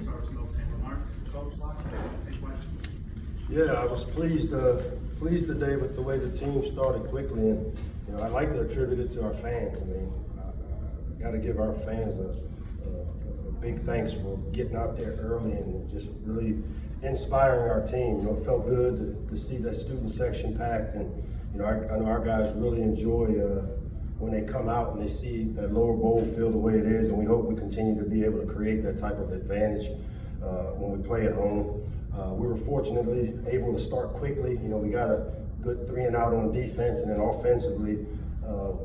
start with opening remarks. Coach Locksley, any questions? Yeah, I was pleased today with the way the team started quickly, and I like to attribute it to our fans. I mean, I got to give our fans a big thanks for getting out there early and just really inspiring our team. It felt good to see that student section packed, and I know our guys really enjoy when they come out and they see that lower bowl field the way it is, and we hope we continue to be able to create that type of advantage when we play at home. We were fortunately able to start quickly. We got a good 3 and out on defense, and then offensively,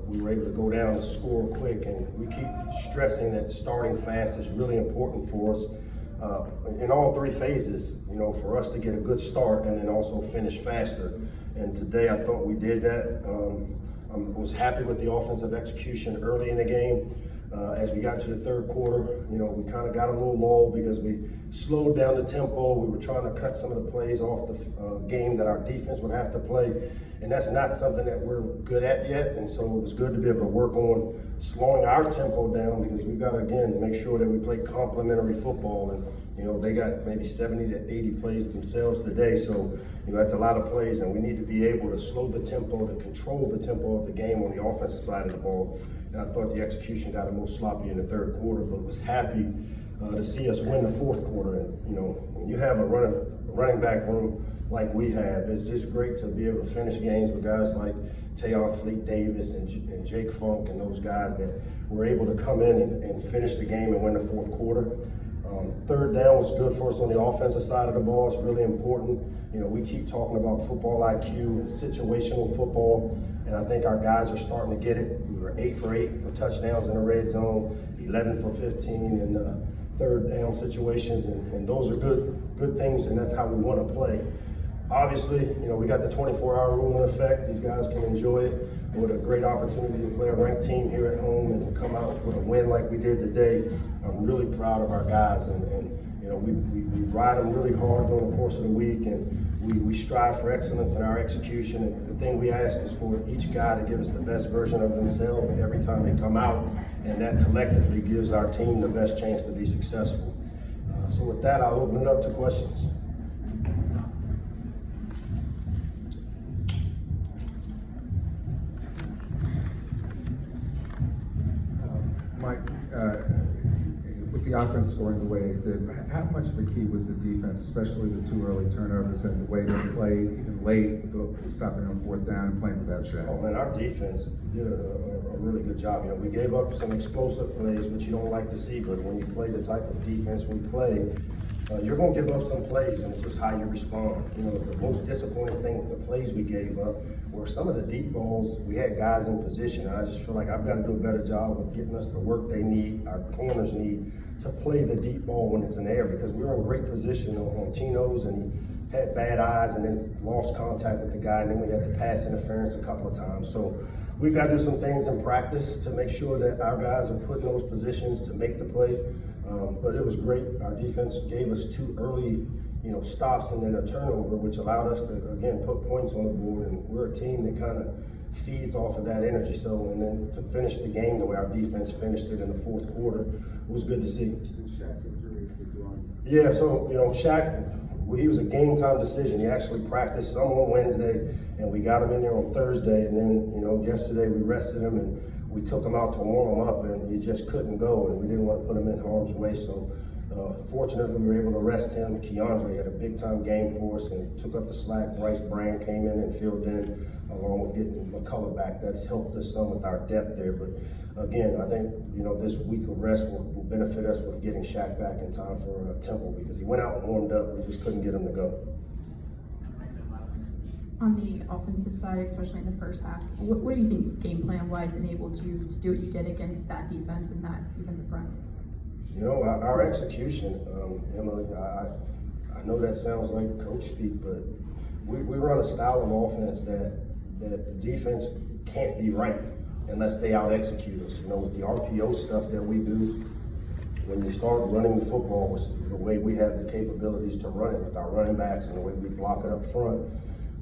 we were able to go down and score quick. And we keep stressing that starting fast is really important for us in all 3 phases, for us to get a good start and then also finish faster. And today I thought we did that. I was happy with the offensive execution early in the game. As we got to the third quarter, we kind of got a little lull because we slowed down the tempo. We were trying to cut some of the plays off the game that our defense would have to play. And that's not something that we're good at yet. And so it was good to be able to work on slowing our tempo down, because we've got to, again, make sure that we play complementary football. And, they got maybe 70 to 80 plays themselves today. So, that's a lot of plays, and we need to be able to slow the tempo, to control the tempo of the game on the offensive side of the ball. And I thought the execution got a little sloppy in the third quarter, but was happy to see us win the fourth quarter. And, when you have a running back room like we have, it's just great to be able to finish games with guys like Tayon Fleet Davis and Jake Funk and those guys that were able to come in and finish the game and win the fourth quarter. Third down was good for us on the offensive side of the ball. It's really important. We keep talking about football IQ and situational football, and I think our guys are starting to get it. We were 8 for 8 for touchdowns in the red zone, 11 for 15 in third down situations, and those are good things, and that's how we want to play. Obviously, we got the 24-hour rule in effect. These guys can enjoy it. What a great opportunity to play a ranked team here at home and come out with a win like we did today. I'm really proud of our guys, and we ride them really hard during the course of the week, and we strive for excellence in our execution. And the thing we ask is for each guy to give us the best version of themselves every time they come out, and that collectively gives our team the best chance to be successful. So with that, I'll open it up to questions. Mike, with the offense scoring the way it did, how much of a key was the defense, especially the 2 early turnovers and the way they played, even late, stopping on 4th down and playing without Shaq? Oh man, our defense did a really good job. We gave up some explosive plays, which you don't like to see, but when you play the type of defense we play, you're going to give up some plays, and it's just how you respond. The most disappointing thing with the plays we gave up were some of the deep balls. We had guys in position, and I just feel like I've got to do a better job of getting us the work they need, our corners need, to play the deep ball when it's in the air, because we were in great position on Tino's, and he had bad eyes and then lost contact with the guy, and then we had the pass interference a couple of times. So we've got to do some things in practice to make sure that our guys are put in those positions to make the play. But it was great. Our defense gave us 2 early, stops and then a turnover, which allowed us to, again, put points on the board. And we're a team that kind of feeds off of that energy. So, and then to finish the game the way our defense finished it in the fourth quarter was good to see. Yeah, so, Shaq, he was a game time decision. He actually practiced some on Wednesday, and we got him in there on Thursday. And then, yesterday we rested him and we took him out to warm him up, and he just couldn't go, and we didn't want to put him in harm's way. So fortunately, we were able to rest him. Keandre had a big-time game for us and took up the slack. Bryce Brand came in and filled in, along with getting McCullough back. That's helped us some with our depth there. But again, I think this week of rest will benefit us with getting Shaq back in time for Temple, because he went out and warmed up. We just couldn't get him to go. On the offensive side, especially in the first half, what do you think game plan-wise enabled you to do what you did against that defense and that defensive front? Our execution, Emily, I know that sounds like coach speak, but we run a style of offense that the defense can't be right unless they out-execute us. With the RPO stuff that we do, when you start running the football, the way we have the capabilities to run it with our running backs and the way we block it up front,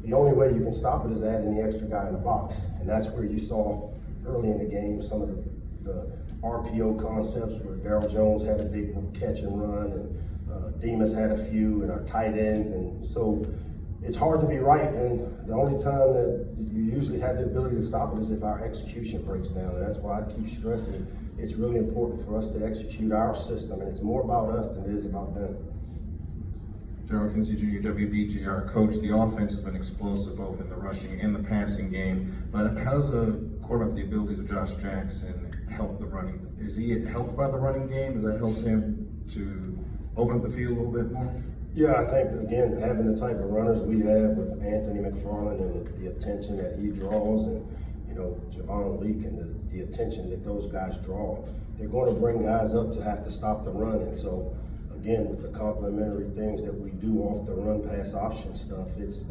the only way you can stop it is adding the extra guy in the box. And that's where you saw early in the game some of the RPO concepts where Darryl Jones had a big catch and run, and Demas had a few, and our tight ends, and so it's hard to be right, and the only time that you usually have the ability to stop it is if our execution breaks down, and that's why I keep stressing it's really important for us to execute our system, and it's more about us than it is about them. Darrell Kinsey Jr., WBGR coach. The offense has been explosive both in the rushing and the passing game, but how does a quarterback with the abilities of Josh Jackson help the running? Is he helped by the running game? Does that help him to open up the field a little bit more? Yeah, I think, again, having the type of runners we have with Anthony McFarland and the attention that he draws, and, you know, Javon Leak and the attention that those guys draw, they're going to bring guys up to have to stop the run. And so, again, with the complementary things that we do off the run pass option stuff, it's,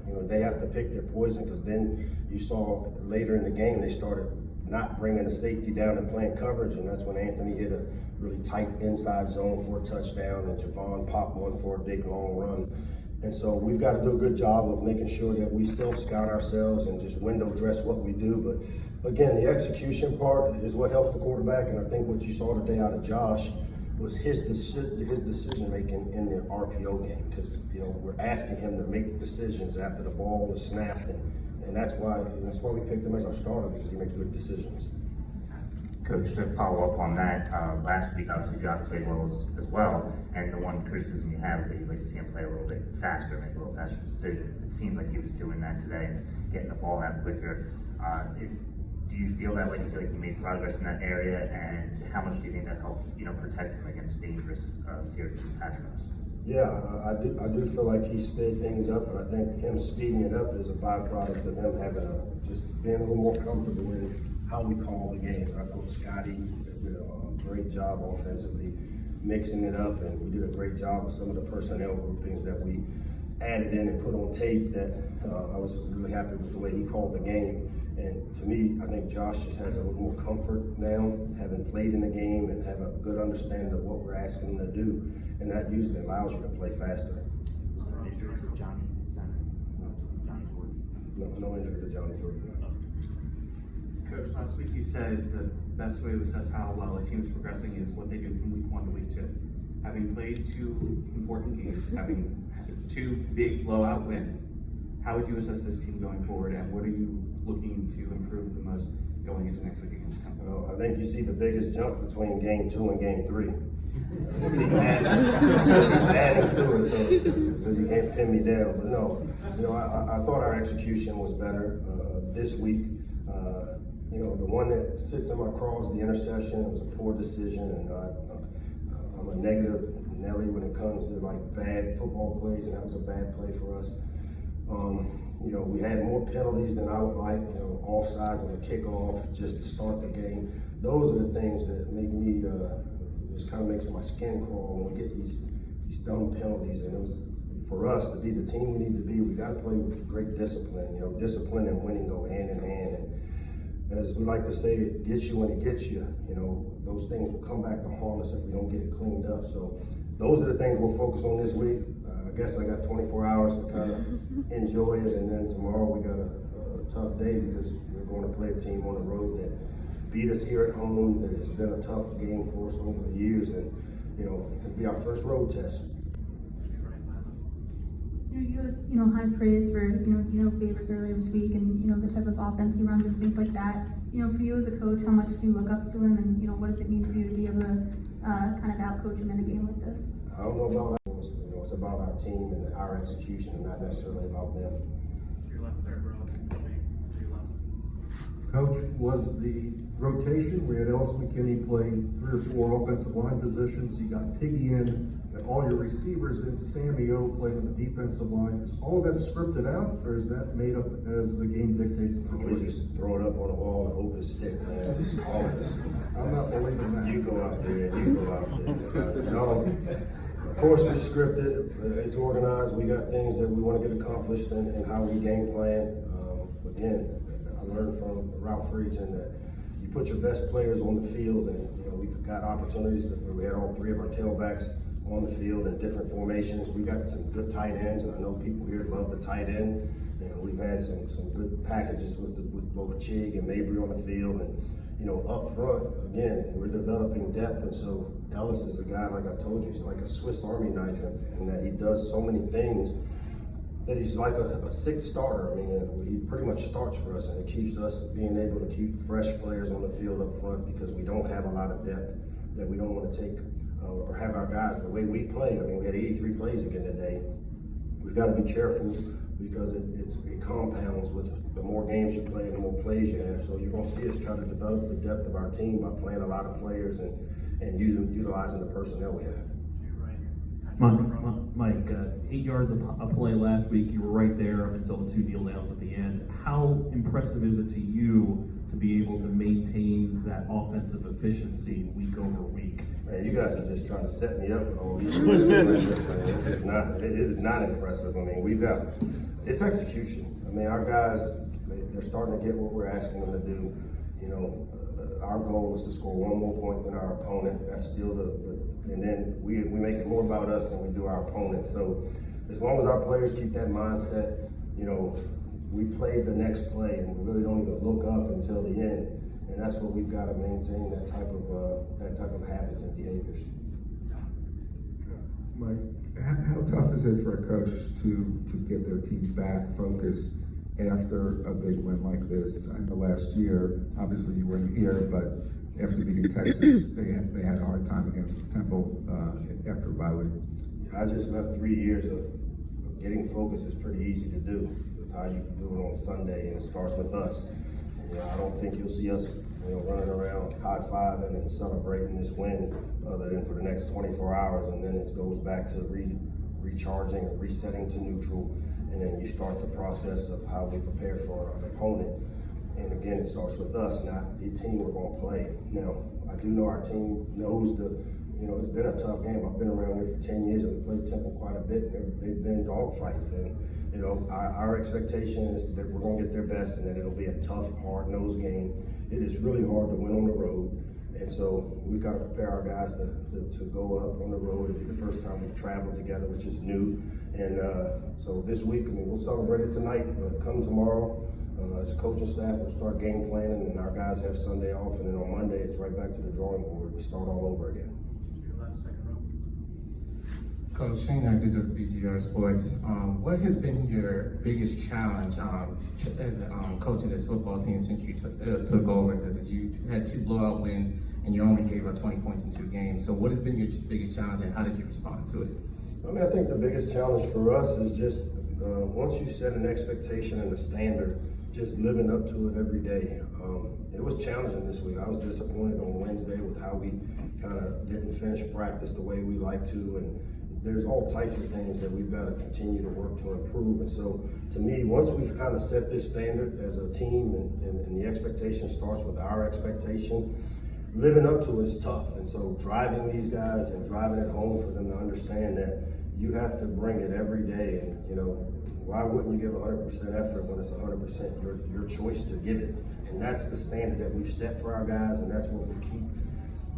you know, they have to pick their poison, because then you saw later in the game they started not bringing the safety down and playing coverage, and that's when Anthony hit a really tight inside zone for a touchdown, and Javon popped one for a big long run. And so we've got to do a good job of making sure that we self-scout ourselves and just window dress what we do. But again, the execution part is what helps the quarterback, and I think what you saw today out of Josh was his decision making in the RPO game, because, you know, we're asking him to make decisions after the ball is snapped, and that's why we picked him as our starter, because he makes good decisions. Coach, to follow up on that, last week obviously Josh played well as well, and the one criticism you have is that you'd like to see him play a little bit faster, make a little faster decisions. It seemed like he was doing that today, getting the ball out quicker. Do you feel that way? Do you feel like he made progress in that area, and how much do you think that helped, you know, protect him against dangerous Syracuse pass rush? Yeah, I do feel like he sped things up, but I think him speeding it up is a byproduct of him having just being a little more comfortable in how we call the game. I thought Scotty did a great job offensively mixing it up, and we did a great job with some of the personnel groupings that we added in and put on tape. That I was really happy with the way he called the game. And to me, I think Josh just has a little more comfort now, having played in the game and have a good understanding of what we're asking him to do. And that usually allows you to play faster. Injury to Johnny Center? No. Johnny Jordan? No injury to Johnny Jordan. Coach, last week you said the best way to assess how well a team is progressing is what they do from week 1 to week 2. Having played 2 important games, having 2 big blowout wins, how would you assess this team going forward, and what are you looking to improve the most going into next week against Temple? Well, I think you see the biggest jump between game 2 and game 3. Keep adding to it, so you can't pin me down. But no, you know, I thought our execution was better this week. You know, the one that sits in my craws, the interception, it was a poor decision, and I'm a negative Nelly when it comes to like bad football plays, and that was a bad play for us. You know, we had more penalties than I would like, you know, offsides on the kickoff just to start the game. Those are the things that make me, just kind of makes my skin crawl when we get these dumb penalties. And it was, for us to be the team we need to be, we got to play with great discipline. You know, discipline and winning go hand in hand. And as we like to say, it gets you when it gets you. You know, those things will come back to haunt us if we don't get it cleaned up. So those are the things we'll focus on this week. I guess I got 24 hours to kind of enjoy it, and then tomorrow we got a tough day because we're going to play a team on the road that beat us here at home, that has been a tough game for us over the years, and, you know, it'll be our first road test. You know, high praise for, Dino Babers earlier this week, and, the type of offense he runs and things like that. For you as a coach, how much do you look up to him, and, what does it mean for you to be able to kind of out-coach him in a game like this? I don't know about us. It's about our team and our execution, and not necessarily about them. To your left there, bro. To your left. Coach, was the rotation, we had Ellis McKinney play 3 or 4 offensive line positions, you got Piggy in, and all your receivers in, Sammy O playing on the defensive line. Is all of that scripted out, or is that made up as the game dictates the We situation? just throw it up on the wall and hope it stick, man. Just all of this. I'm not believing that. You go out there, and you go out there. No, of course we scripted. It's organized. We got things that we want to get accomplished and how we game plan. Again, I learned from Ralph Friedgen that you put your best players on the field, and we've got opportunities where we had all 3 of our tailbacks on the field in different formations. We got some good tight ends, and I know people here love the tight end. we've had some good packages with both Chig and Mabry on the field, and up front again we're developing depth, and so Ellis is a guy, like I told you, he's like a Swiss Army knife, and that he does so many things that he's like a sixth starter. I mean, he pretty much starts for us, and it keeps us being able to keep fresh players on the field up front because we don't have a lot of depth that we don't want to take or have our guys the way we play. I mean, we had 83 plays again today. We've got to be careful because it compounds with the more games you play and the more plays you have. So you're going to see us try to develop the depth of our team by playing a lot of players and utilizing the personnel we have. Mike, 8 yards a play last week. You were right there up until the 2 kneel downs at the end. How impressive is it to you to be able to maintain that offensive efficiency week over week? Man, you guys are just trying to set me up with all these. It is not impressive. I mean, it's execution. I mean, our guys, they're starting to get what we're asking them to do. Our goal is to score one more point than our opponent. That's still and then we make it more about us than we do our opponent. So as long as our players keep that mindset, we play the next play and we really don't even look up until the end. And that's what we've got to maintain, that type of habits and behaviors. Mike, how tough is it for a coach to get their team back focused after a big win like this? I know last year, obviously you weren't here, but after beating Texas, they had a hard time against Temple after a bye week. I just left 3 years of getting focused is pretty easy to do with how you do it on Sunday, and it starts with us. I don't think you'll see us running around high-fiving and celebrating this win other than for the next 24 hours, and then it goes back to recharging or resetting to neutral, and then you start the process of how we prepare for our opponent. And again, it starts with us, not the team we're going to play. Now, I do know our team knows it's been a tough game. I've been around here for 10 years and we played Temple quite a bit, and they've been dogfights. And our expectation is that we're going to get their best and that it'll be a tough, hard-nosed game. It is really hard to win on the road, and so we've got to prepare our guys to go up on the road. It'll be the first time we've traveled together, which is new. And so this week, we'll celebrate it tonight, but come tomorrow, as a coaching staff, we'll start game planning, and our guys have Sunday off, and then on Monday, it's right back to the drawing board. We start all over again. Coach Shane, I did the BGR Sports. What has been your biggest challenge as coaching this football team since you took over? Because you had 2 blowout wins and you only gave up 20 points in 2 games. So what has been your biggest challenge and how did you respond to it? I think the biggest challenge for us is just once you set an expectation and a standard, just living up to it every day. It was challenging this week. I was disappointed on Wednesday with how we kind of didn't finish practice the way we like to, and there's all types of things that we've got to continue to work to improve. And so to me, once we've kind of set this standard as a team and the expectation starts with our expectation, living up to it is tough. And so driving these guys and driving it home for them to understand that you have to bring it every day. And, why wouldn't you give 100% effort when it's 100% your choice to give it? And that's the standard that we've set for our guys, and that's what we keep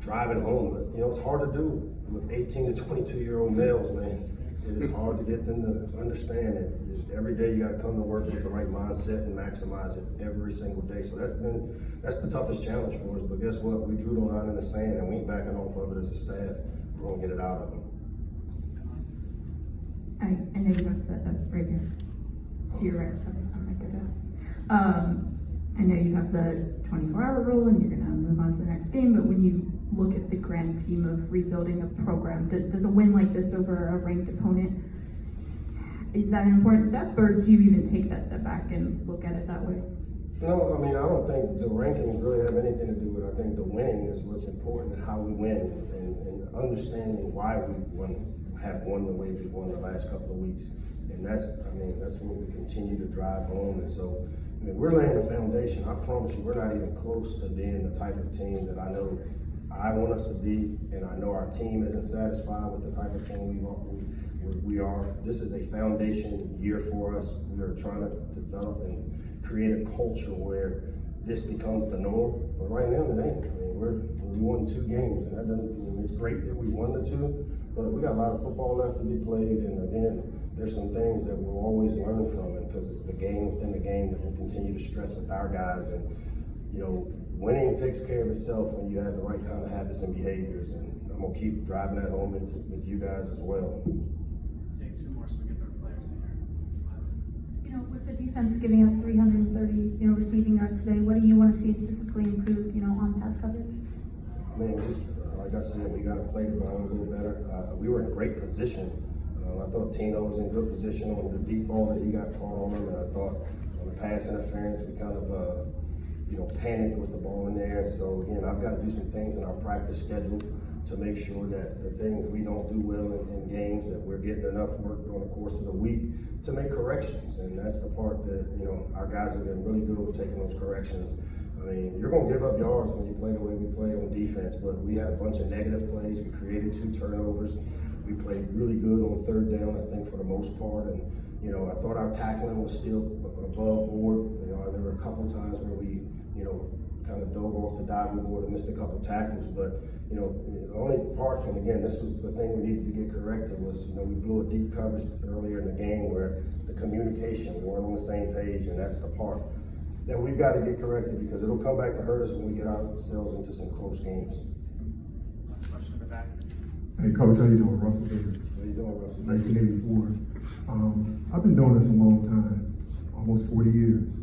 driving home. But, it's hard to do with 18 to 22-year-old males, man. It is hard to get them to understand it. Every day you got to come to work with the right mindset and maximize it every single day. So that's the toughest challenge for us. But guess what? We drew the line in the sand, and we ain't backing off of it as a staff. We're going to get it out of them. I know you have the right here. To your right, sorry, I'm not good. I know you have the 24-hour rule and you're going to move on to the next game, but when you look at the grand scheme of rebuilding a program, does a win like this over a ranked opponent, is that an important step, or do you even take that step back and look at it that way? No, I don't think the rankings really have anything to do with it. I think the winning is what's important and how we win and understanding why we have won the way we've won the last couple of weeks. And that's what we continue to drive home. And so, we're laying the foundation. I promise you, we're not even close to being the type of team that I know I want us to be, and I know our team isn't satisfied with the type of team we are. This is a foundation year for us. We are trying to develop and create a culture where this becomes the norm. But right now it ain't. I mean, we won 2 games, and that doesn't. I mean, it's great that we won the 2, but we got a lot of football left to be played. And again, there's some things that we'll always learn from it because it's the game within the game that we'll continue to stress with our guys. And you know, winning takes care of itself when you have the right kind of habits and behaviors. And I'm gonna keep driving that home with you guys as well. Take 2 more so we get our players in here. You know, with the defense giving up 330, receiving yards today, what do you want to see specifically improved, on pass coverage? I mean, just like I said, we got to play the ball a little better. We were in great position. I thought Tino was in good position on the deep ball that he got caught on him, and I thought on the pass interference we kind of, panicked with the ball in there. So again, I've got to do some things in our practice schedule to make sure that the things we don't do well in games, that we're getting enough work during the course of the week to make corrections. And that's the part that, our guys have been really good with taking those corrections. I mean, you're going to give up yards when you play the way we play on defense, but we had a bunch of negative plays. We created 2 turnovers. We played really good on 3rd down, I think, for the most part. And, I thought our tackling was still above board. There were a couple times where we, kind of dove off the diving board and missed a couple tackles. But, the only part, and again, this was the thing we needed to get corrected was, we blew a deep coverage earlier in the game where the communication, we weren't on the same page, and that's the part that we've got to get corrected because it'll come back to hurt us when we get ourselves into some close games. Last question in the back. Hey, Coach, how you doing? Russell Davis. How you doing, Russell? 1984. I've been doing this a long time, almost 40 years.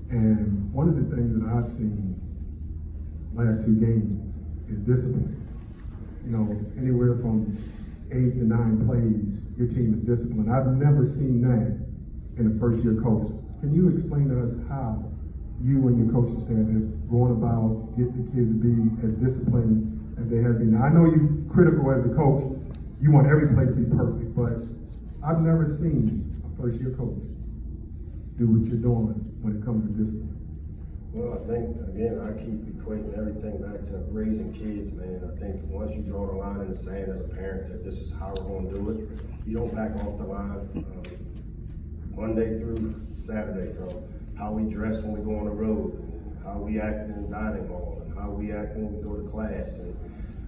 And one of the things that I've seen last 2 games is discipline. Anywhere from 8 to 9 plays, your team is disciplined. I've never seen that in a first-year coach. Can you explain to us how you and your coaching staff have gone about getting the kids to be as disciplined as they have been? Now, I know you're critical as a coach. You want every play to be perfect, but I've never seen a first-year coach do what you're doing when it comes to discipline. Well, I think, again, I keep equating everything back to raising kids, man. I think once you draw the line in the sand as a parent that this is how we're going to do it, you don't back off the line. Monday through Saturday, from how we dress when we go on the road, and how we act in the dining hall, and how we act when we go to class. And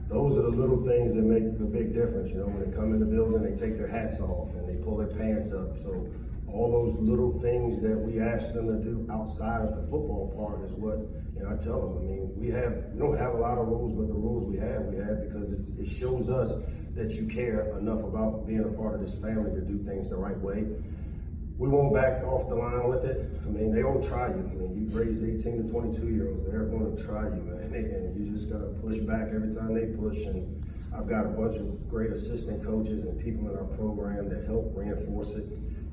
those are the little things that make the big difference. When they come in the building, they take their hats off and they pull their pants up. So all those little things that we ask them to do outside of the football part is what, I tell them. I mean, we don't have a lot of rules, but the rules we have because it shows us that you care enough about being a part of this family to do things the right way. We won't back off the line with it. I mean, they will try you. I mean, you've raised 18 to 22-year-olds. They're going to try you, man. And you just got to push back every time they push. And I've got a bunch of great assistant coaches and people in our program that help reinforce it.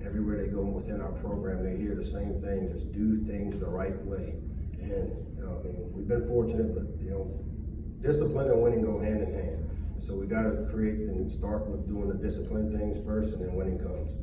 Everywhere they go within our program, they hear the same thing, just do things the right way. And we've been fortunate, but discipline and winning go hand in hand. So we got to create and start with doing the discipline things first, and then winning comes.